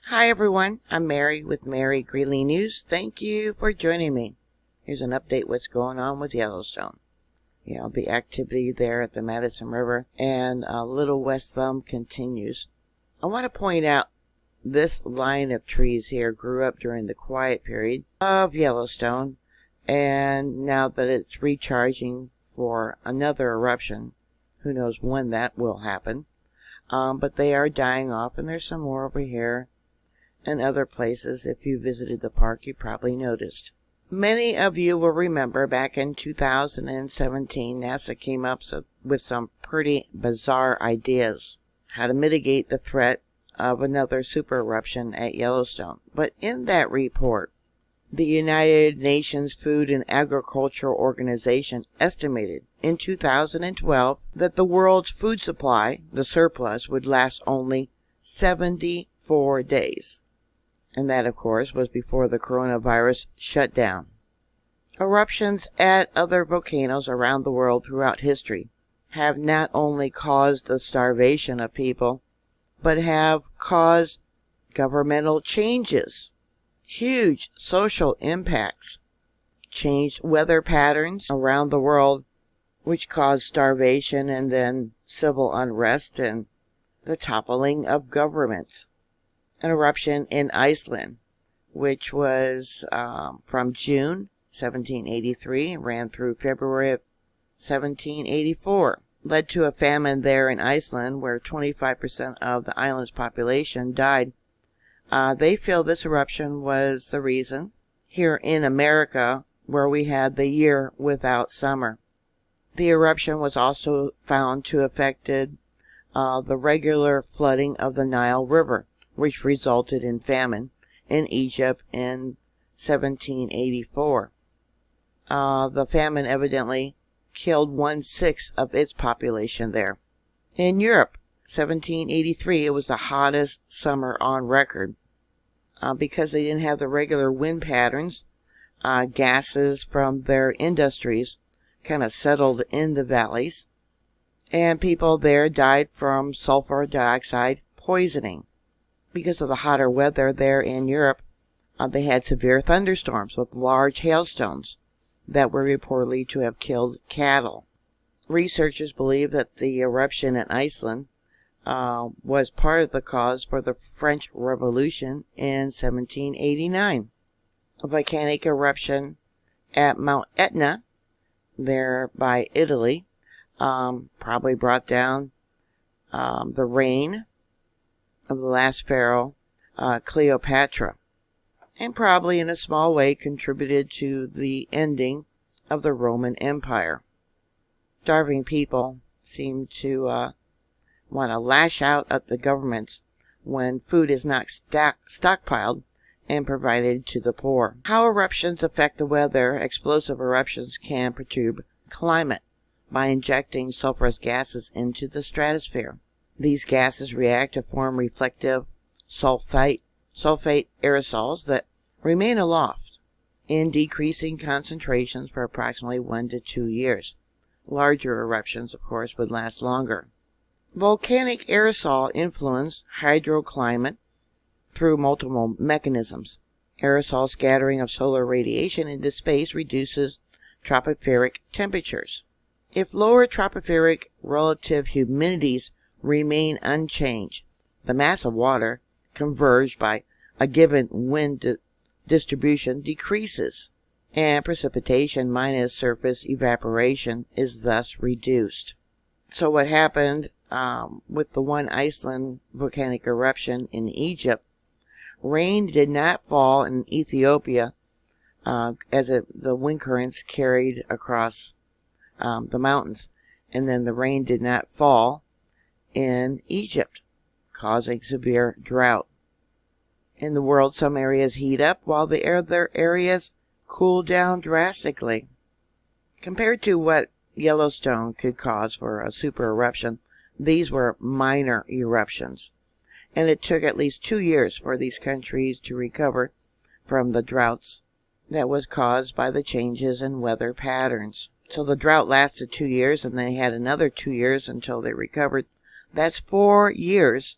Hi everyone, I'm Mary with Mary Greeley News. Thank you for joining me. Here's an update what's going on with Yellowstone. The activity there at the Madison River and Little West Thumb continues. I want to point out this line of trees here grew up during the quiet period of Yellowstone, and now that it's recharging for another eruption, who knows when that will happen, but they are dying off, and there's some more over here and other places. If you visited the park, you probably noticed. Many of you will remember back in 2017, NASA came up with some pretty bizarre ideas how to mitigate the threat of another super eruption at Yellowstone. But in that report, the United Nations Food and Agriculture Organization estimated in 2012 that the world's food supply, the surplus, would last only 74 days. And that, of course, was before the coronavirus shut down. Eruptions at other volcanoes around the world throughout history have not only caused the starvation of people, but have caused governmental changes, huge social impacts, changed weather patterns around the world, which caused starvation and then civil unrest and the toppling of governments. An eruption in Iceland, which was from June 1783 and ran through February of 1784, led to a famine there in Iceland where 25% of the island's population died. They feel this eruption was the reason. Here in America, where we had the year without summer, the eruption was also found to have affected the regular flooding of the Nile River, which resulted in famine in Egypt in 1784. The famine evidently killed 1/6 of its population there. In Europe, 1783, it was the hottest summer on record. Because they didn't have the regular wind patterns, gases from their industries kind of settled in the valleys, and people there died from sulfur dioxide poisoning. Because of the hotter weather there in Europe, they had severe thunderstorms with large hailstones that were reportedly to have killed cattle. Researchers believe that the eruption in Iceland was part of the cause for the French Revolution in 1789. A volcanic eruption at Mount Etna, there by Italy, probably brought down the reign of the last pharaoh, Cleopatra, and probably in a small way contributed to the ending of the Roman Empire. Starving people seem to want to lash out at the governments when food is not stockpiled and provided to the poor. How eruptions affect the weather. Explosive eruptions can perturb climate by injecting sulfurous gases into the stratosphere. These gases react to form reflective sulfate aerosols that remain aloft in decreasing concentrations for approximately 1 to 2 years. Larger eruptions, of course, would last longer. Volcanic aerosol influence hydroclimate through multiple mechanisms. Aerosol scattering of solar radiation into space reduces tropospheric temperatures. If lower tropospheric relative humidities remain unchanged, the mass of water converged by a given wind distribution decreases, and precipitation minus surface evaporation is thus reduced. So what happened with the one Iceland volcanic eruption in Egypt, rain did not fall in Ethiopia as the wind currents carried across the mountains, and then the rain did not fall in Egypt, causing severe drought. In the world, some areas heat up while the other areas cool down drastically. Compared to what Yellowstone could cause for a super eruption, these were minor eruptions, and it took at least 2 years for these countries to recover from the droughts that was caused by the changes in weather patterns. So the drought lasted 2 years, and they had another 2 years until they recovered. That's 4 years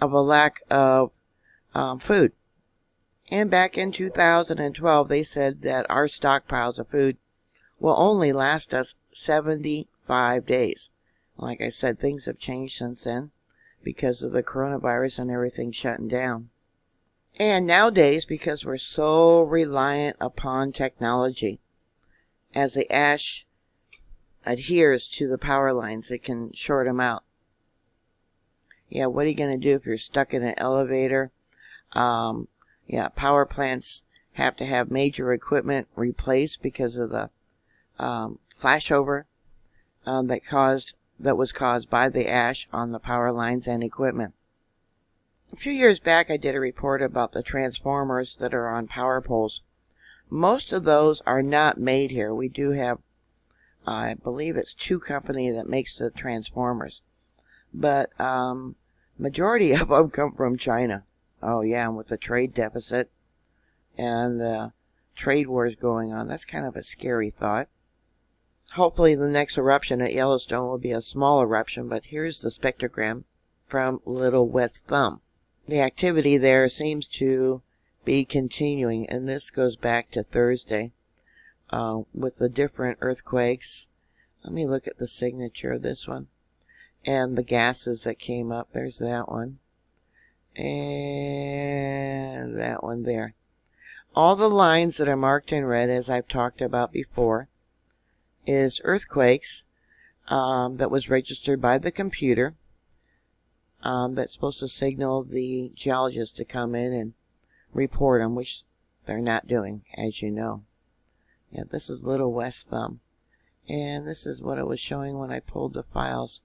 of a lack of food. And back in 2012, they said that our stockpiles of food will only last us 75 days. Like I said, things have changed since then because of the coronavirus and everything shutting down. And nowadays, because we're so reliant upon technology, as the ash adheres to the power lines, it can short them out. Yeah, what are you going to do if you're stuck in an elevator? Yeah, power plants have to have major equipment replaced because of the flashover that was caused by the ash on the power lines and equipment. A few years back, I did a report about the transformers that are on power poles. Most of those are not made here. We do have, I believe it's 2 companies that makes the transformers, but majority of them come from China. Oh yeah, and with the trade deficit and the trade wars going on, that's kind of a scary thought. Hopefully the next eruption at Yellowstone will be a small eruption, but here's the spectrogram from Little West Thumb. The activity there seems to be continuing, and this goes back to Thursday with the different earthquakes. Let me look at the signature of this one and the gases that came up. There's that one and that one there. All the lines that are marked in red, as I've talked about before, is earthquakes that was registered by the computer that's supposed to signal the geologists to come in and report them, which they're not doing, as you know. Yeah, this is Little West Thumb, and this is what it was showing when I pulled the files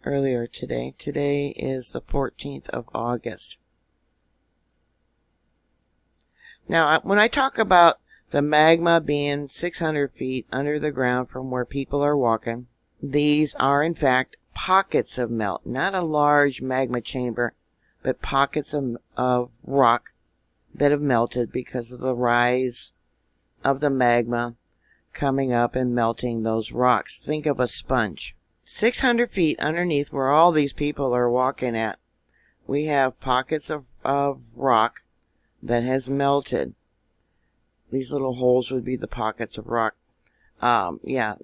earlier today. Today is the 14th of August. Now, when I talk about the magma being 600 feet under the ground from where people are walking, these are in fact pockets of melt, not a large magma chamber, but pockets of rock that have melted because of the rise of the magma coming up and melting those rocks. Think of a sponge. 600 feet underneath where all these people are walking at, we have pockets of rock that has melted. These little holes would be the pockets of rock. Yeah,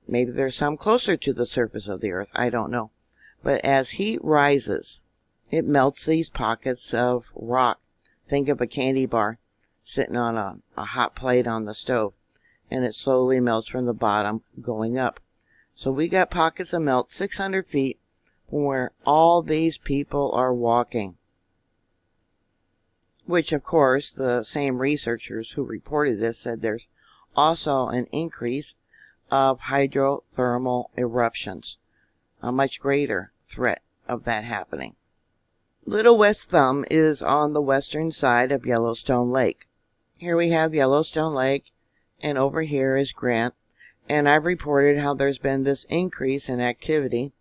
maybe there's some closer to the surface of the earth. I don't know. But as heat rises, it melts these pockets of rock. Think of a candy bar sitting on a hot plate on the stove, and it slowly melts from the bottom going up. So we got pockets of melt 600 feet from where all these people are walking. Which, of course, the same researchers who reported this said there's also an increase of hydrothermal eruptions, a much greater threat of that happening. Little West Thumb is on the western side of Yellowstone Lake. Here we have Yellowstone Lake, and over here is Grant, and I've reported how there's been this increase in activity.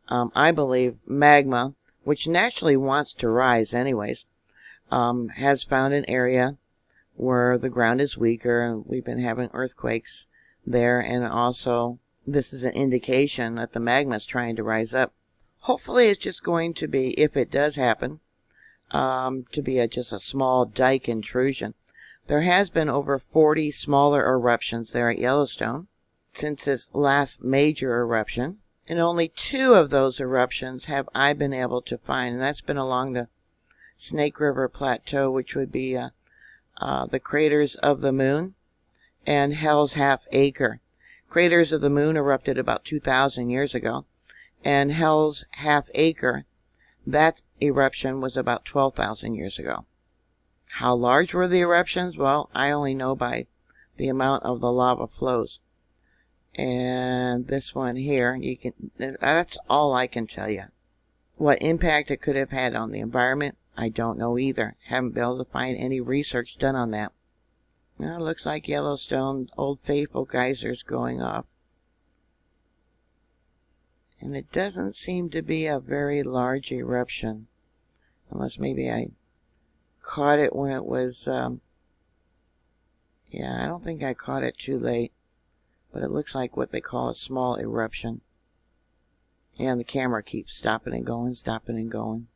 I believe magma, which naturally wants to rise anyways, has found an area where the ground is weaker, and we've been having earthquakes there, and also this is an indication that the magma is trying to rise up. Hopefully it's just going to be, if it does happen, to be just a small dike intrusion. There has been over 40 smaller eruptions there at Yellowstone since its last major eruption, and only 2 of those eruptions have I been able to find, and that's been along the Snake River Plateau, which would be the Craters of the Moon and Hell's Half Acre. Craters of the Moon erupted about 2,000 years ago, and Hell's Half Acre, that eruption was about 12,000 years ago. How large were the eruptions? Well, I only know by the amount of the lava flows. And this one here, that's all I can tell you. What impact it could have had on the environment, I don't know either. Haven't been able to find any research done on that. Well, it looks like Yellowstone Old Faithful geysers going off. And it doesn't seem to be a very large eruption. Unless maybe I caught it when it was, yeah, I don't think I caught it too late. But it looks like what they call a small eruption. And the camera keeps stopping and going, stopping and going.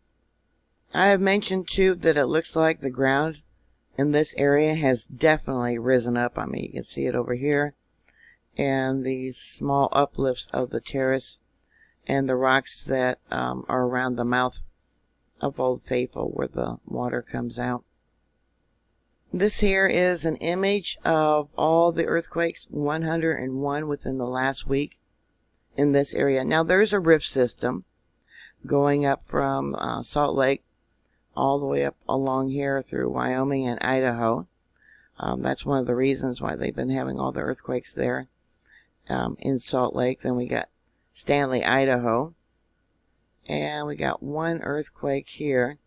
I have mentioned too that it looks like the ground in this area has definitely risen up. I mean, you can see it over here, and these small uplifts of the terrace and the rocks that are around the mouth of Old Faithful where the water comes out. This here is an image of all the earthquakes, 101 within the last week in this area. Now there's a rift system going up from Salt Lake all the way up along here through Wyoming and Idaho. That's one of the reasons why they've been having all the earthquakes there in Salt Lake. Then we got Stanley, Idaho. And we got one earthquake here,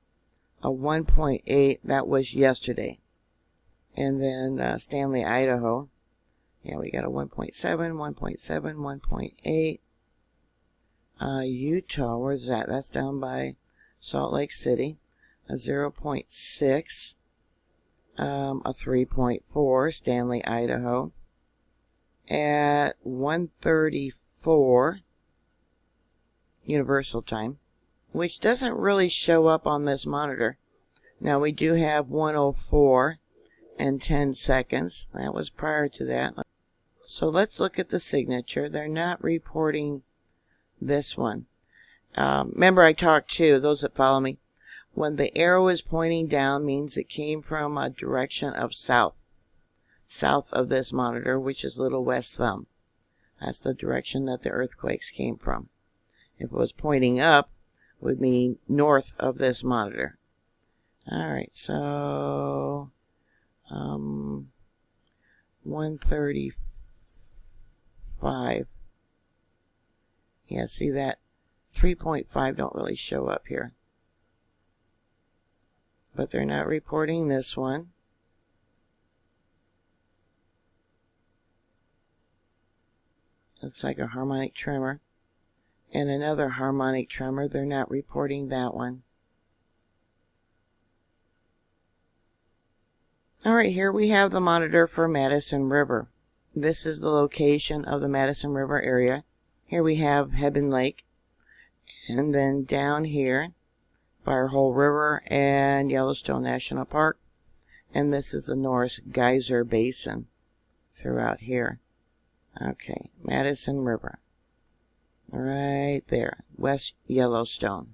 a 1.8. That was yesterday. And then Stanley, Idaho. Yeah, we got a 1.7, 1.7, 1.8. Utah, where's that? That's down by Salt Lake City. A 0.6. A 3.4, Stanley, Idaho. At 1:34 Universal Time, which doesn't really show up on this monitor. Now we do have 1:04 and 10 seconds. That was prior to that. So let's look at the signature. They're not reporting this one. Remember I talked to those that follow me. When the arrow is pointing down means it came from a direction of south. South of this monitor, which is little west thumb. That's the direction that the earthquakes came from. If it was pointing up, it would mean north of this monitor. Alright, so 135. Yeah, see that 3.5 don't really show up here. But they're not reporting this one. Looks like a harmonic tremor. And another harmonic tremor. They're not reporting that one. Alright, here we have the monitor for Madison River. This is the location of the Madison River area. Here we have Hebgen Lake. And then down here, Firehole River and Yellowstone National Park. And this is the Norris Geyser Basin throughout here. Okay, Madison River. Right there, West Yellowstone.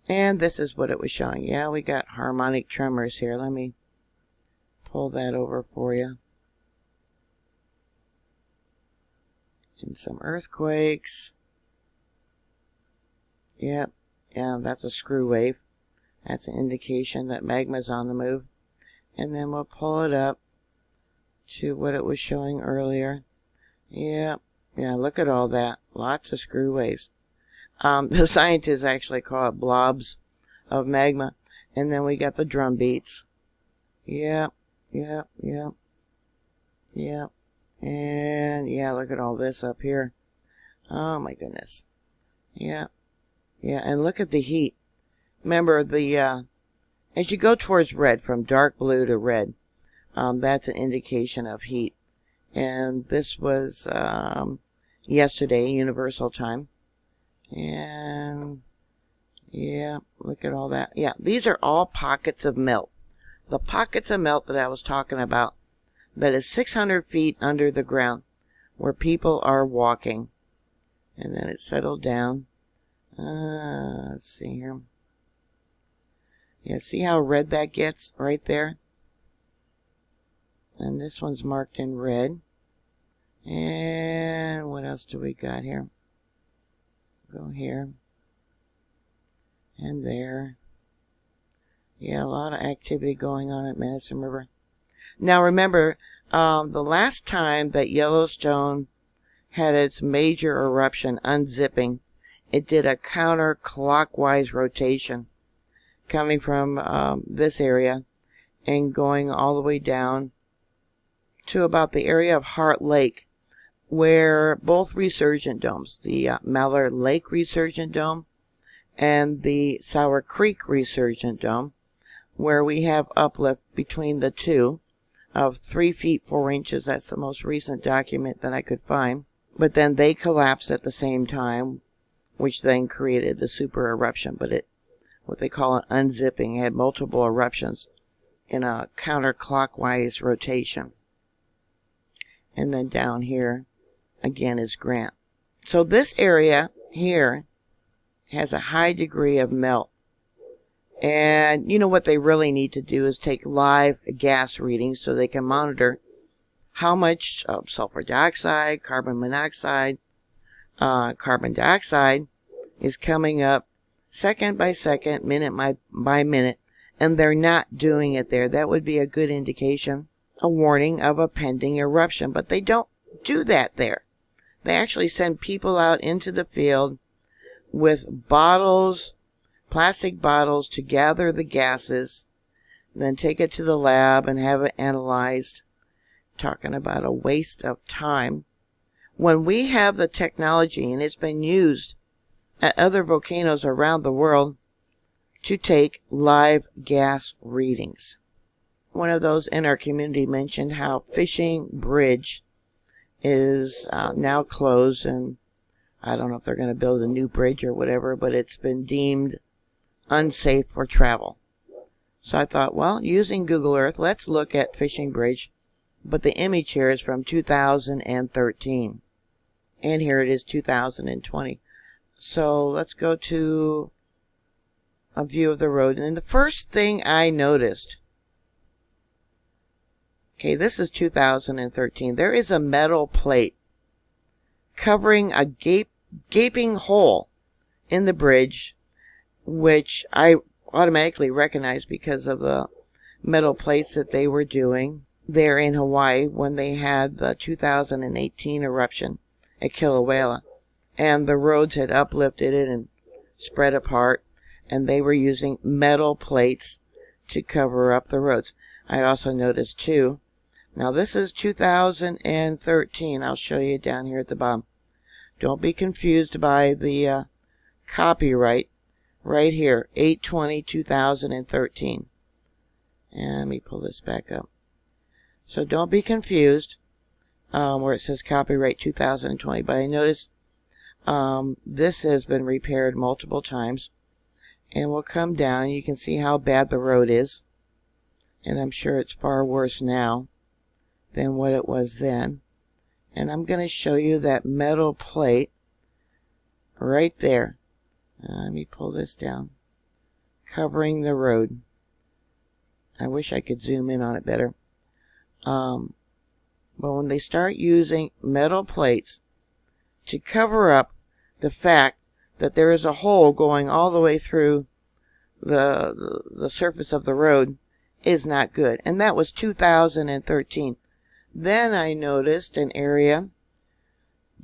And this is what it was showing. Yeah, we got harmonic tremors here. Let me pull that over for you. And some earthquakes. Yep, yeah, that's a screw wave. That's an indication that magma's on the move. And then we'll pull it up to what it was showing earlier. Yep. Yeah, look at all that. Lots of screw waves. The scientists actually call it blobs of magma. And then we got the drum beats. Yep, yep, yep. Yep. And yeah, look at all this up here. Oh my goodness. Yeah. Yeah, and look at the heat. Remember the as you go towards red, from dark blue to red, that's an indication of heat. And this was yesterday, Universal Time. And yeah, look at all that. Yeah, these are all pockets of melt. The pockets of melt that I was talking about, that is 600 feet under the ground, where people are walking. And then it settled down. Let's see here. Yeah, see how red that gets right there? And this one's marked in red. And what else do we got here? Go here. And there. Yeah, a lot of activity going on at Madison River. Now remember, the last time that Yellowstone had its major eruption, Unzipping, it did a counterclockwise rotation coming from this area and going all the way down to about the area of Heart Lake, where both resurgent domes, the Mallard Lake resurgent dome and the Sour Creek resurgent dome, where we have uplift between the two of 3 feet 4 inches. That's the most recent document that I could find. But then they collapsed at the same time, which then created the super eruption. But it what they call an unzipping. It had multiple eruptions in a counterclockwise rotation. And then down here, again, is Grant. So this area here has a high degree of melt. And you know what they really need to do is take live gas readings so they can monitor how much of sulfur dioxide, carbon monoxide, carbon dioxide is coming up second by second, minute by minute, and they're not doing it there. That would be a good indication, a warning of a pending eruption, but they don't do that there. They actually send people out into the field with bottles, plastic bottles, to gather the gases, then take it to the lab and have it analyzed. Talking about a waste of time when we have the technology, and it's been used at other volcanoes around the world, to take live gas readings. One of those in our community mentioned how Fishing Bridge is now closed, and I don't know if they're going to build a new bridge or whatever, but it's been deemed unsafe for travel. So I thought, well, using Google Earth, let's look at Fishing Bridge, but the image here is from 2013, and here it is 2020. So let's go to a view of the road, and the first thing I noticed, okay, this is 2013, there is a metal plate covering a gaping hole in the bridge, which I automatically recognized because of the metal plates that they were doing there in Hawaii when they had the 2018 eruption at Kilauea, and the roads had uplifted it and spread apart, and they were using metal plates to cover up the roads. I also noticed too, now this is 2013, I'll show you down here at the bottom. Don't be confused by the copyright right here, 8/20/2013. And let me pull this back up. So don't be confused where it says copyright 2020, but I noticed this has been repaired multiple times, and we'll come down. You can see how bad the road is, and I'm sure it's far worse now than what it was then. And I'm going to show you that metal plate right there. Let me pull this down, covering the road. I wish I could zoom in on it better. But when they start using metal plates to cover up the fact that there is a hole going all the way through the surface of the road, is not good. And that was 2013. Then I noticed an area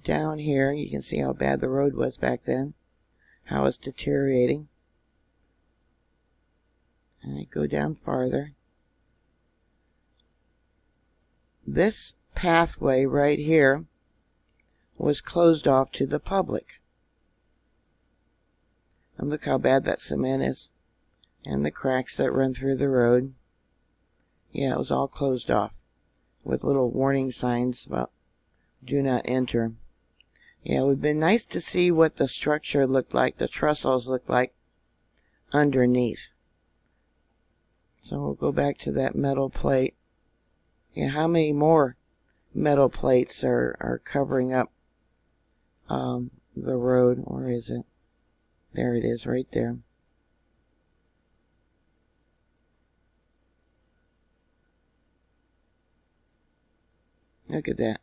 down here. You can see how bad the road was back then, how it's deteriorating. And I go down farther. This pathway right here was closed off to the public. And look how bad that cement is, and the cracks that run through the road. Yeah, it was all closed off with little warning signs about do not enter. Yeah, it would have been nice to see what the structure looked like, the trestles looked like underneath. So we'll go back to that metal plate. Yeah, how many more metal plates are covering up the road? Where is it? There it is, right there. Look at that.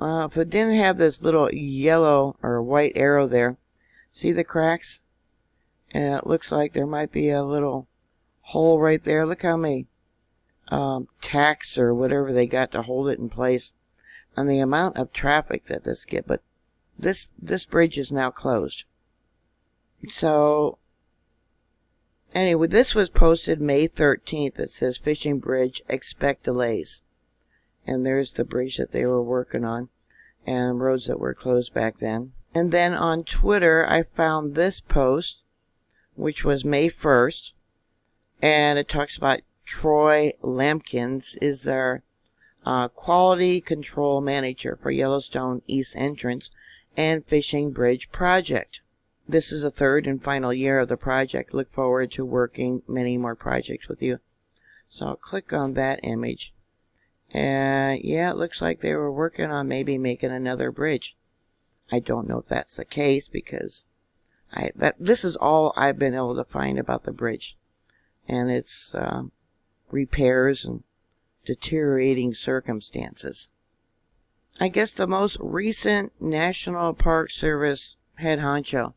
If it didn't have this little yellow or white arrow there, see the cracks? And it looks like there might be a little hole right there. Look how many tacks or whatever they got to hold it in place, and the amount of traffic that this gets. But this bridge is now closed. So anyway, this was posted May 13th. It says Fishing Bridge, expect delays. And there's the bridge that they were working on, and roads that were closed back then. And then on Twitter, I found this post, which was May 1st, and it talks about Troy Lampkins is our quality control manager for Yellowstone East Entrance and Fishing Bridge project. this is the third and final year of the project. Look forward to working many more projects with you. So I'll click on that image. And yeah, it looks like they were working on maybe making another bridge. I don't know if that's the case because this is all I've been able to find about the bridge. And its repairs and deteriorating circumstances. I guess the most recent National Park Service head honcho,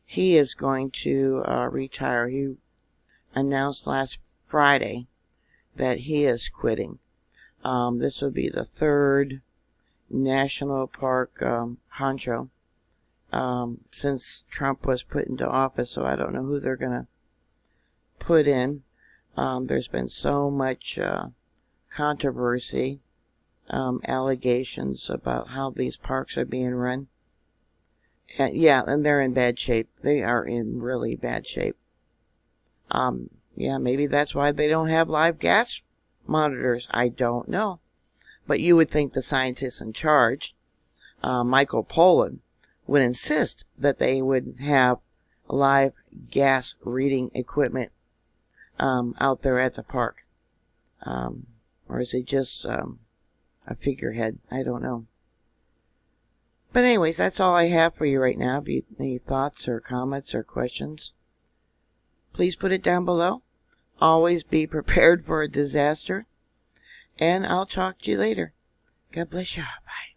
he is going to retire. He announced last Friday that he is quitting. This will be the third national park honcho since Trump was put into office, so I don't know who they're going to put in. There's been so much controversy, allegations about how these parks are being run. And yeah, and they're in bad shape. They are in really bad shape. Yeah, maybe that's why they don't have live gas monitors. I don't know. But you would think the scientists in charge, Michael Pollan, would insist that they would have live gas reading equipment out there at the park. Or is it just a figurehead? I don't know. But anyways, that's all I have for you right now. If you have any thoughts or comments or questions, please put it down below. Always be prepared for a disaster. And I'll talk to you later. God bless you. Bye.